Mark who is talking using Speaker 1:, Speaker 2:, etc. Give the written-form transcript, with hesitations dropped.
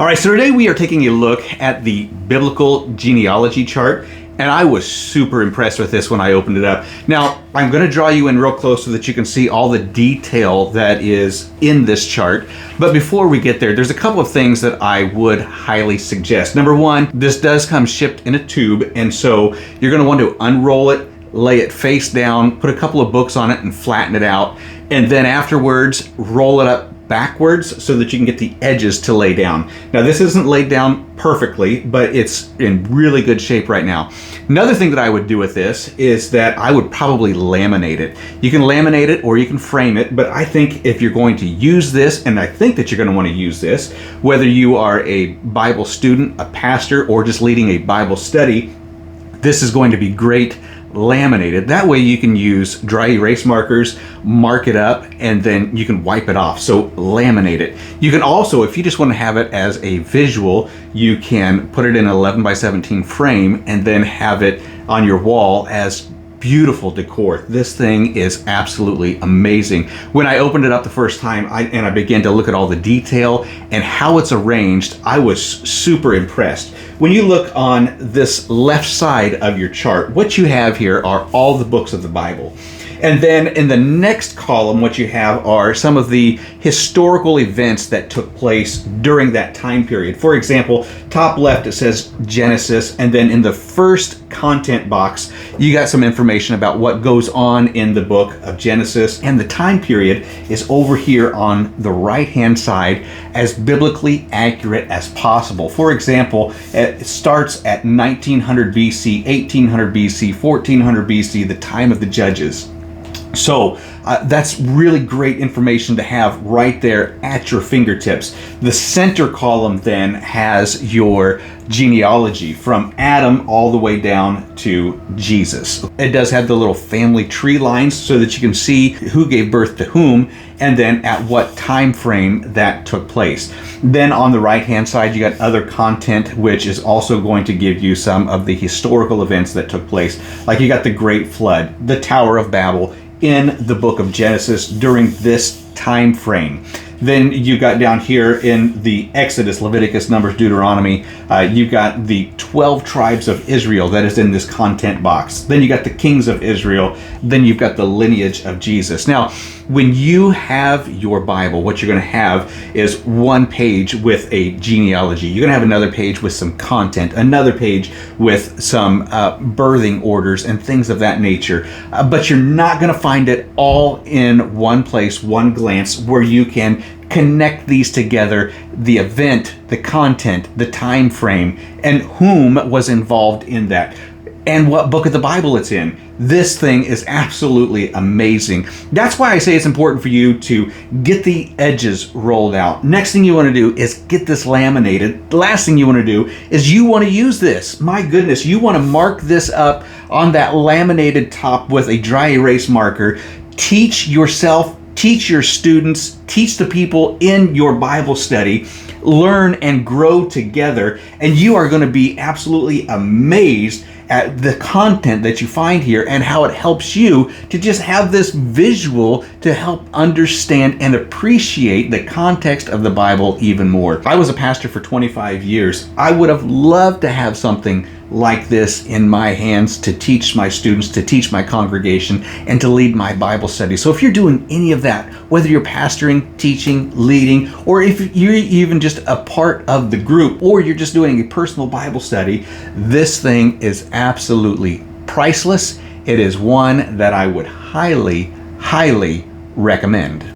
Speaker 1: All right, so today we are taking a look at the biblical genealogy chart, and I was super impressed with this when I opened it up. Now, I'm going to draw you in real close so that you can see all the detail that is in this chart. But before we get there, there's a couple of things that I would highly suggest. Number one, this does come shipped in a tube, and so you're going to want to unroll it, lay it face down, put a couple of books on it and flatten it out, and then afterwards roll it up backwards so that you can get the edges to lay down. Now this isn't laid down perfectly, but it's in really good shape right now. Another thing that I would do with this is that I would probably laminate it. You can laminate it or you can frame it, but I think if you're going to use this, and I think that you're going to want to use this, whether you are a Bible student, a pastor, or just leading a Bible study, this is going to be great laminated. That way you can use dry erase markers, mark it up, and then you can wipe it off. So laminate it. You can also, if you just want to have it as a visual, you can put it in an 11 by 17 frame and then have it on your wall as beautiful decor. This thing is absolutely amazing. When I opened it up the first time and I began to look at all the detail and how it's arranged, I was super impressed. When you look on this left side of your chart, what you have here are all the books of the Bible. And then in the next column, what you have are some of the historical events that took place during that time period. For example, top left, it says Genesis, and then in the first content box, you got some information about what goes on in the book of Genesis, and the time period is over here on the right-hand side as biblically accurate as possible. For example, it starts at 1900 BC, 1800 BC, 1400 BC, the time of the judges. So that's really great information to have right there at your fingertips. The center column then has your genealogy from Adam all the way down to Jesus. It does have the little family tree lines so that you can see who gave birth to whom and then at what time frame that took place. Then on the right hand side you got other content, which is also going to give you some of the historical events that took place. Like you got the Great Flood, the Tower of Babel, in the book of Genesis during this time frame. Then you got down here in the Exodus, Leviticus, Numbers, Deuteronomy, you've got the 12 tribes of Israel that is in this content box. Then you got the kings of Israel. Then you've got the lineage of Jesus. Now, when you have your Bible, what you're going to have is one page with a genealogy. You're going to have another page with some content, another page with some birthing orders and things of that nature. But you're not going to find it all in one place, one glance, where you can connect these together, the event, the content, the time frame, and whom was involved in that, and what book of the Bible it's in. This thing is absolutely amazing. That's why I say it's important for you to get the edges rolled out. Next thing you want to do is get this laminated. The last thing you want to do is you want to use this. My goodness, you want to mark this up on that laminated top with a dry erase marker. Teach yourself, teach your students, teach the people in your Bible study, learn and grow together, and you are going to be absolutely amazed at the content that you find here and how it helps you to just have this visual to help understand and appreciate the context of the Bible even more. I was a pastor for 25 years. I would have loved to have something like this in my hands to teach my students, to teach my congregation, and to lead my Bible study. So if you're doing any of that, whether you're pastoring, teaching, leading, or if you're even just a part of the group, or you're just doing a personal Bible study, this thing is absolutely priceless. It is one that I would highly, highly recommend.